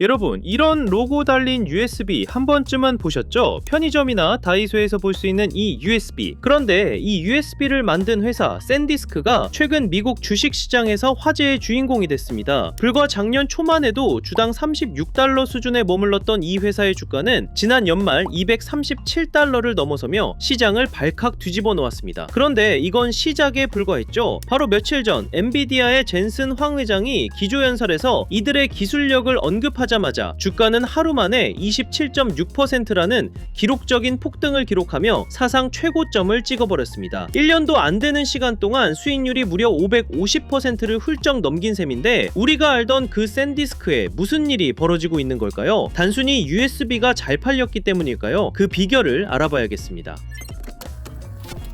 여러분, 이런 로고 달린 USB 한 번쯤은 보셨죠? 편의점이나 다이소에서 볼 수 있는 이 USB. 그런데 이 USB를 만든 회사 샌디스크가 최근 미국 주식시장에서 화제의 주인공이 됐습니다. 불과 작년 초만 해도 주당 36달러 수준에 머물렀던 이 회사의 주가는 지난 연말 237달러를 넘어서며 시장을 발칵 뒤집어 놓았습니다. 그런데 이건 시작에 불과했죠. 바로 며칠 전 엔비디아의 젠슨 황 회장이 기조연설에서 이들의 기술력을 언급하자마자 주가는 하루 만에 27.6%라는 기록적인 폭등을 기록하며 사상 최고점을 찍어버렸습니다. 1년도 안 되는 시간 동안 수익률이 무려 550%를 훌쩍 넘긴 셈인데, 우리가 알던 그 샌디스크에 무슨 일이 벌어지고 있는 걸까요? 단순히 USB가 잘 팔렸기 때문일까요? 그 비결을 알아봐야겠습니다.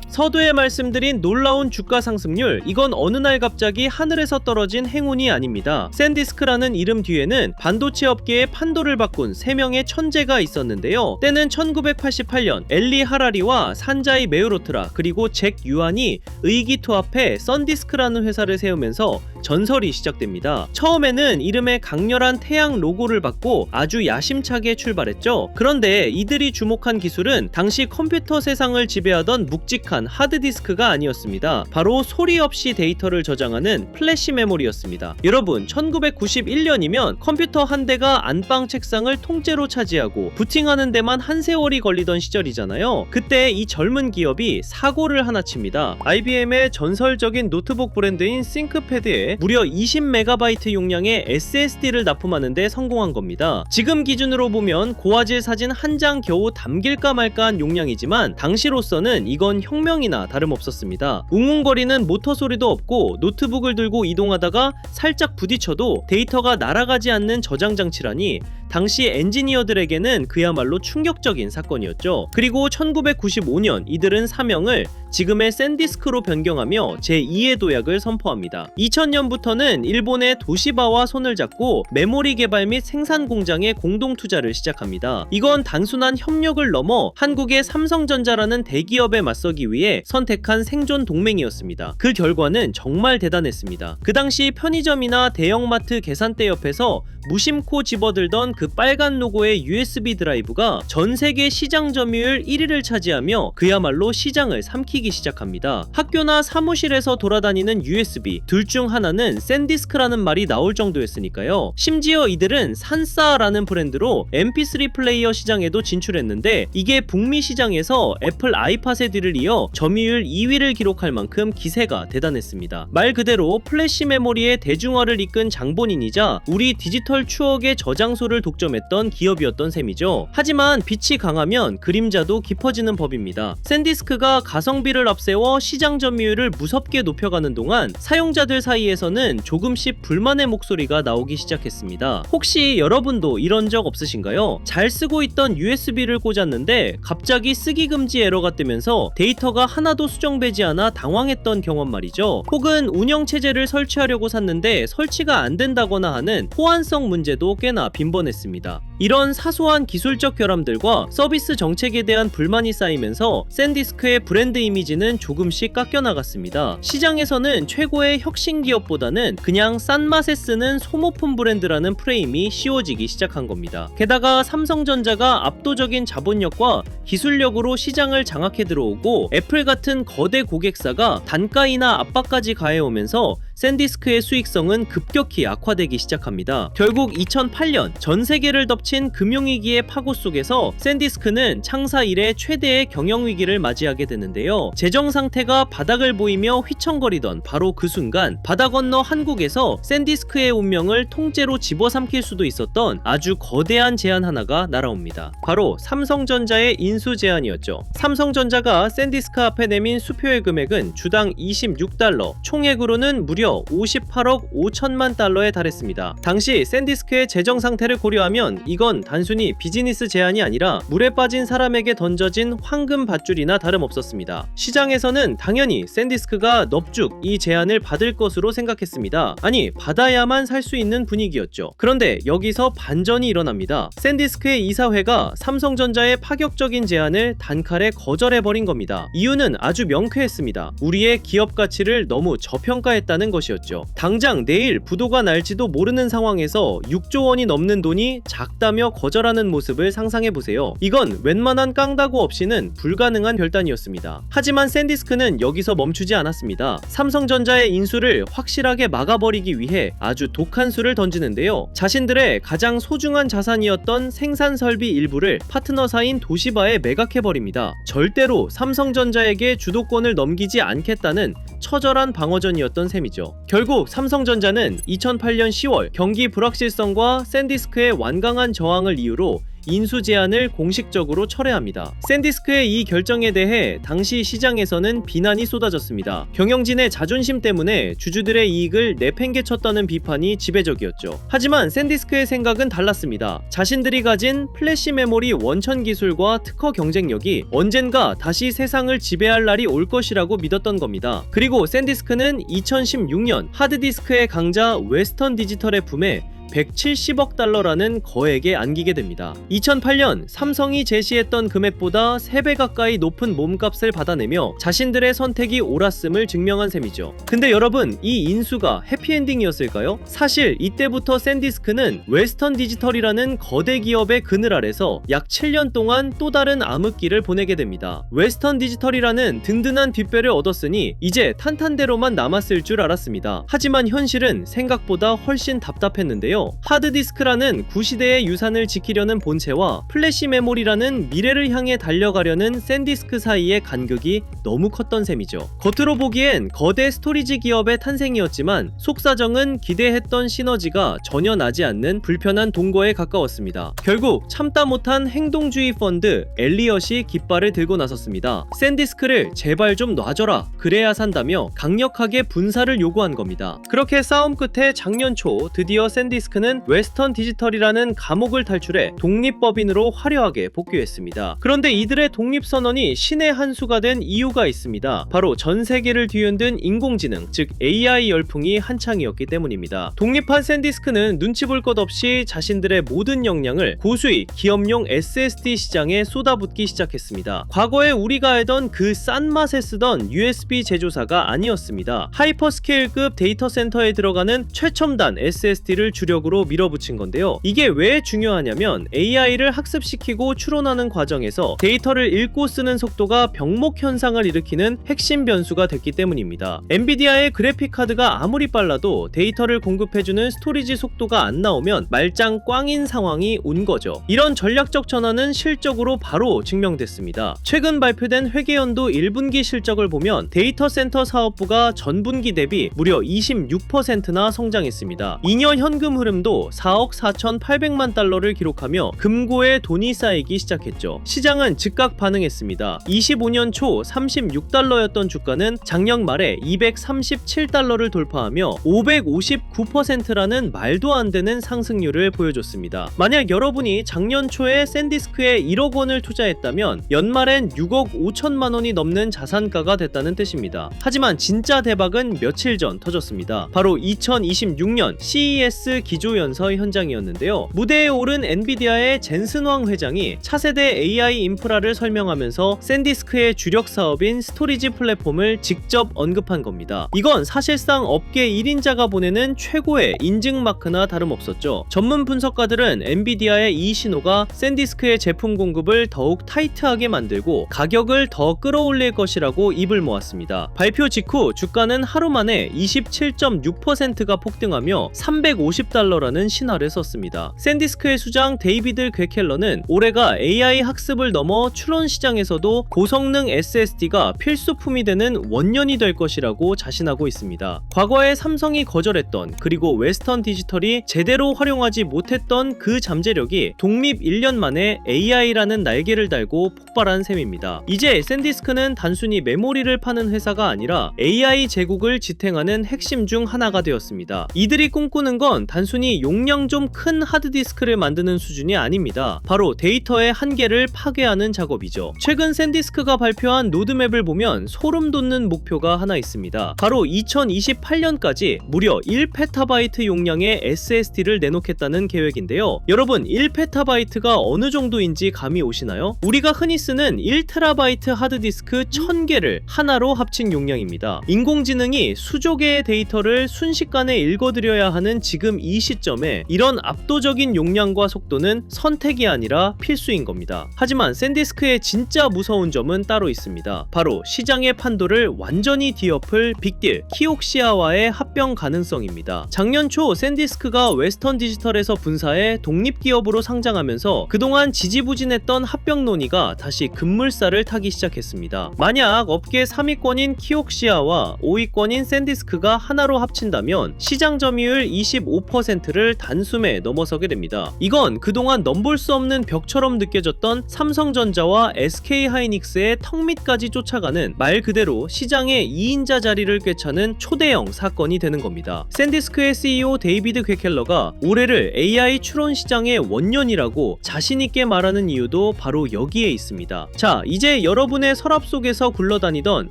서두에 말씀드린 놀라운 주가 상승률, 이건 어느 날 갑자기 하늘에서 떨어진 행운이 아닙니다. 샌디스크라는 이름 뒤에는 반도체 업계의 판도를 바꾼 3명의 천재가 있었는데요. 때는 1988년 엘리 하라리와 산자이 메우로트라 그리고 잭 유안이 의기투합해 썬디스크라는 회사를 세우면서 전설이 시작됩니다. 처음에는 이름에 강렬한 태양 로고를 받고 아주 야심차게 출발했죠. 그런데 이들이 주목한 기술은 당시 컴퓨터 세상을 지배하던 묵직한 하드디스크가 아니었습니다. 바로 소리 없이 데이터를 저장하는 플래시 메모리였습니다. 여러분, 1991년이면 컴퓨터 한 대가 안방 책상을 통째로 차지하고 부팅하는 데만 한 세월이 걸리던 시절이잖아요. 그때 이 젊은 기업이 사고를 하나 칩니다. IBM의 전설적인 노트북 브랜드인 싱크패드에 무려 20MB 용량의 SSD를 납품하는 데 성공한 겁니다. 지금 기준으로 보면 고화질 사진 한 장 겨우 담길까 말까한 용량이지만 당시로서는 이건 혁명이나 다름없었습니다. 웅웅거리는 모터 소리도 없고 노트북을 들고 이동하다가 살짝 부딪혀도 데이터가 날아가지 않는 저장 장치라니 당시 엔지니어들에게는 그야말로 충격적인 사건이었죠. 그리고 1995년 이들은 사명을 지금의 샌디스크로 변경하며 제2의 도약을 선포합니다. 2000년부터는 일본의 도시바와 손을 잡고 메모리 개발 및 생산 공장에 공동 투자를 시작합니다. 이건 단순한 협력을 넘어 한국의 삼성전자라는 대기업에 맞서기 위해 선택한 생존 동맹이었습니다. 그 결과는 정말 대단했습니다. 그 당시 편의점이나 대형마트 계산대 옆에서 무심코 집어들던 그 빨간 로고의 USB 드라이브가 전 세계 시장 점유율 1위를 차지하며 그야말로 시장을 삼키기 시작합니다. 학교나 사무실에서 돌아다니는 USB 둘 중 하나는 샌디스크라는 말이 나올 정도였으니까요. 심지어 이들은 산사라는 브랜드로 MP3 플레이어 시장에도 진출했는데, 이게 북미 시장에서 애플 아이팟의 뒤를 이어 점유율 2위를 기록할 만큼 기세가 대단했습니다. 말 그대로 플래시 메모리의 대중화를 이끈 장본인이자 우리 디지털 추억의 저장소를 독점했던 기업이었던 셈이죠. 하지만 빛이 강하면 그림자도 깊어지는 법입니다. 샌디스크가 가성비를 앞세워 시장 점유율을 무섭게 높여가는 동안 사용자들 사이에서는 조금씩 불만의 목소리가 나오기 시작했습니다. 혹시 여러분도 이런 적 없으신가요? 잘 쓰고 있던 USB를 꽂았는데 갑자기 쓰기 금지 에러가 뜨면서 데이터가 하나도 수정되지 않아 당황했던 경험 말이죠. 혹은 운영체제를 설치하려고 샀는데 설치가 안 된다거나 하는 호환성 문제도 꽤나 빈번했습니다. 이런 사소한 기술적 결함들과 서비스 정책에 대한 불만이 쌓이면서 샌디스크의 브랜드 이미지는 조금씩 깎여나갔습니다. 시장에서는 최고의 혁신 기업보다는 그냥 싼 맛에 쓰는 소모품 브랜드라는 프레임이 씌워지기 시작한 겁니다. 게다가 삼성전자가 압도적인 자본력과 기술력으로 시장을 장악해 들어오고 애플 같은 거대 고객사가 단가이나 압박까지 가해오면서 샌디스크의 수익성은 급격히 악화되기 시작합니다. 결국 2008년 전 세계를 덮친 금융위기의 파고 속에서 샌디스크는 창사 이래 최대의 경영위기를 맞이하게 되는데요. 재정 상태가 바닥을 보이며 휘청거리던 바로 그 순간 바다 건너 한국에서 샌디스크의 운명을 통째로 집어삼킬 수도 있었던 아주 거대한 제안 하나가 날아옵니다. 바로 삼성전자의 인수 제안이었죠. 삼성전자가 샌디스크 앞에 내민 수표의 금액은 주당 26달러, 총액으로는 무려 58억 5천만 달러에 달했습니다. 당시 샌디스크의 재정 상태를 고려하면 이건 단순히 비즈니스 제안이 아니라 물에 빠진 사람에게 던져진 황금 밧줄이나 다름없었습니다. 시장에서는 당연히 샌디스크가 넙죽 이 제안을 받을 것으로 생각했습니다. 아니, 받아야만 살 수 있는 분위기였죠. 그런데 여기서 반전이 일어납니다. 샌디스크의 이사회가 삼성전자의 파격적인 제안을 단칼에 거절해버린 겁니다. 이유는 아주 명쾌했습니다. 우리의 기업 가치를 너무 저평가했다는 것이었죠. 당장 내일 부도가 날지도 모르는 상황에서 6조 원이 넘는 돈이 작다며 거절하는 모습을 상상해보세요. 이건 웬만한 깡다구 없이는 불가능한 결단이었습니다. 하지만 샌디스크는 여기서 멈추지 않았습니다. 삼성전자의 인수를 확실하게 막아버리기 위해 아주 독한 수를 던지는데요. 자신들의 가장 소중한 자산이었던 생산 설비 일부를 파트너사인 도시바에 매각해버립니다. 절대로 삼성전자에게 주도권을 넘기지 않겠다는 처절한 방어전이었던 셈이죠. 결국 삼성전자는 2008년 10월 경기 불확실성과 샌디스크의 완강한 저항을 이유로 인수 제안을 공식적으로 철회합니다. 샌디스크의 이 결정에 대해 당시 시장에서는 비난이 쏟아졌습니다. 경영진의 자존심 때문에 주주들의 이익을 내팽개쳤다는 비판이 지배적이었죠. 하지만 샌디스크의 생각은 달랐습니다. 자신들이 가진 플래시 메모리 원천 기술과 특허 경쟁력이 언젠가 다시 세상을 지배할 날이 올 것이라고 믿었던 겁니다. 그리고 샌디스크는 2016년 하드디스크의 강자 웨스턴 디지털의 품에 170억 달러라는 거액에 안기게 됩니다. 2008년 삼성이 제시했던 금액보다 3배 가까이 높은 몸값을 받아내며 자신들의 선택이 옳았음을 증명한 셈이죠. 근데 여러분, 이 인수가 해피엔딩이었을까요? 사실 이때부터 샌디스크는 웨스턴 디지털이라는 거대 기업의 그늘 아래서 약 7년 동안 또 다른 암흑기를 보내게 됩니다. 웨스턴 디지털이라는 든든한 뒷배를 얻었으니 이제 탄탄대로만 남았을 줄 알았습니다. 하지만 현실은 생각보다 훨씬 답답했는데요. 하드디스크라는 구시대의 유산을 지키려는 본체와 플래시 메모리라는 미래를 향해 달려가려는 샌디스크 사이의 간극이 너무 컸던 셈이죠. 겉으로 보기엔 거대 스토리지 기업의 탄생이었지만 속사정은 기대했던 시너지가 전혀 나지 않는 불편한 동거에 가까웠습니다. 결국 참다 못한 행동주의 펀드 엘리엇이 깃발을 들고 나섰습니다. 샌디스크를 제발 좀 놔줘라, 그래야 산다며 강력하게 분사를 요구한 겁니다. 그렇게 싸움 끝에 작년 초 드디어 샌디스크는 웨스턴 디지털이라는 감옥을 탈출해 독립법인으로 화려하게 복귀했습니다. 그런데 이들의 독립선언이 신의 한 수가 된 이유가 있습니다. 바로 전 세계를 뒤흔든 인공지능, 즉 AI 열풍이 한창이었기 때문입니다. 독립한 샌디스크는 눈치 볼 것 없이 자신들의 모든 역량을 고수익 기업용 SSD 시장에 쏟아붓기 시작했습니다. 과거에 우리가 알던 그 싼 맛에 쓰던 USB 제조사가 아니었습니다. 하이퍼스케일급 데이터 센터에 들어가는 최첨단 SSD를 주력으로 밀어붙인 건데요. 이게 왜 중요하냐면 AI를 학습시키고 추론하는 과정에서 데이터를 읽고 쓰는 속도가 병목 현상을 일으키는 핵심 변수가 됐기 때문입니다. 엔비디아의 그래픽 카드가 아무리 빨라도 데이터를 공급해주는 스토리지 속도가 안 나오면 말짱 꽝인 상황이 온 거죠. 이런 전략적 전환은 실적으로 바로 증명됐습니다. 최근 발표된 회계연도 1분기 실적을 보면 데이터 센터 사업부가 전분기 대비 무려 26%나 성장했습니다. 2년 현금 흐름도 4억 4,800만 달러를 기록하며 금고에 돈이 쌓이기 시작했죠. 시장은 즉각 반응했습니다. 25년 초 36달러였던 주가는 작년 말에 237달러를 돌파하며 559%라는 말도 안 되는 상승률을 보여줬습니다. 만약 여러분이 작년 초에 샌디스크에 1억 원을 투자했다면 연말엔 6억 5천만 원이 넘는 자산가가 됐다는 뜻입니다. 하지만 진짜 대박은 며칠 전 터졌습니다. 바로 2026년 CES 기조연서 현장이었는데요. 무대에 오른 엔비디아의 젠슨 왕 회장이 차세대 AI 인프라를 설명하면서 샌디스크의 주력 사업인 스토리지 플랫폼을 직접 언급한 겁니다. 이건 사실상 업계 1인자가 보내는 최고의 인증 마크나 다름없었죠. 전문 분석가들은 엔비디아의 이 신호가 샌디스크의 제품 공급을 더욱 타이트하게 만들고 가격을 더 끌어올릴 것이라고 입을 모았습니다. 발표 직후 주가는 하루 만에 27.6%가 폭등하며 350달러라는 신화를 썼습니다. 샌디스크의 수장 데이비드 괴켈러는 올해가 AI 학습을 넘어 추론 시장에서도 고성능 SSD가 필수품이 되는 원년이 될 것이라고 자신하고 있습니다. 과거에 삼성이 거절했던, 그리고 웨스턴 디지털이 제대로 활용하지 못했던 그 잠재력이 독립 1년 만에 AI라는 날개를 달고 폭발한 셈입니다. 이제 샌디스크는 단순히 메모리를 파는 회사가 아니라 AI 제국을 지탱하는 핵심 중 하나가 되었습니다. 이들이 꿈꾸는 건 단순히 단순히 용량 좀 큰 하드디스크를 만드는 수준이 아닙니다. 바로 데이터의 한계를 파괴하는 작업이죠. 최근 샌디스크가 발표한 로드맵을 보면 소름 돋는 목표가 하나 있습니다. 바로 2028년까지 무려 1PB 용량의 SSD를 내놓겠다는 계획인데요. 여러분, 1PB가 어느 정도인지 감이 오시나요? 우리가 흔히 쓰는 1TB 하드디스크 1000개를 하나로 합친 용량입니다. 인공지능이 수조 개의 데이터를 순식간에 읽어드려야 하는 지금 이 시점에 이런 압도적인 용량과 속도는 선택이 아니라 필수인 겁니다. 하지만 샌디스크의 진짜 무서운 점은 따로 있습니다. 바로 시장의 판도를 완전히 뒤엎을 빅딜 키옥시아와의 합병 가능성입니다. 작년 초 샌디스크가 웨스턴 디지털에서 분사해 독립기업으로 상장하면서 그동안 지지부진했던 합병 논의가 다시 급물살을 타기 시작했습니다. 만약 업계 3위권인 키옥시아와 5위권인 샌디스크가 하나로 합친다면 시장 점유율 25%를 단숨에 넘어서게 됩니다. 이건 그동안 넘볼 수 없는 벽처럼 느껴졌던 삼성전자와 SK하이닉스의 턱 밑까지 쫓아가는 말 그대로 시장의 2인자 자리를 꿰차는 초대형 사건이 되는 겁니다. 샌디스크의 CEO 데이비드 괴켈러가 올해를 AI 추론 시장의 원년이라고 자신있게 말하는 이유도 바로 여기에 있습니다. 자, 이제 여러분의 서랍 속에서 굴러다니던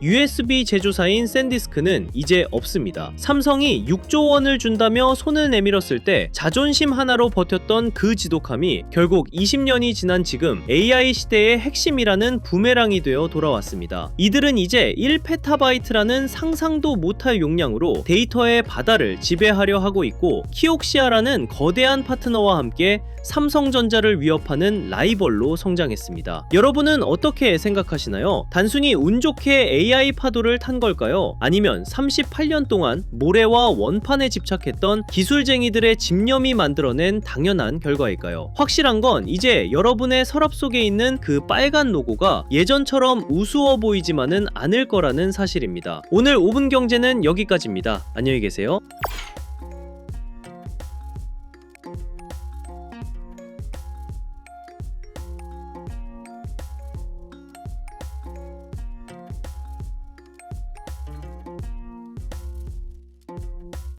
USB 제조사인 샌디스크는 이제 없습니다. 삼성이 6조 원을 준다며 손을 내밀었을 때 자존심 하나로 버텼던 그 지독함이 결국 20년이 지난 지금 AI 시대의 핵심이라는 부메랑이 되어 돌아왔습니다. 이들은 이제 1PB라는 상상도 못할 용량으로 데이터의 바다를 지배하려 하고 있고, 키옥시아라는 거대한 파트너와 함께 삼성전자를 위협하는 라이벌로 성장했습니다. 여러분은 어떻게 생각하시나요? 단순히 운 좋게 AI 파도를 탄 걸까요? 아니면 38년 동안 모래와 원판에 집착했던 기술쟁이들의 집념이 만들어낸 당연한 결과일까요? 확실한 건 이제 여러분의 서랍 속에 있는 그 빨간 로고가 예전처럼 우스워 보이지만은 않을 거라는 사실입니다. 오늘 5분 경제는 여기까지입니다. 안녕히 계세요.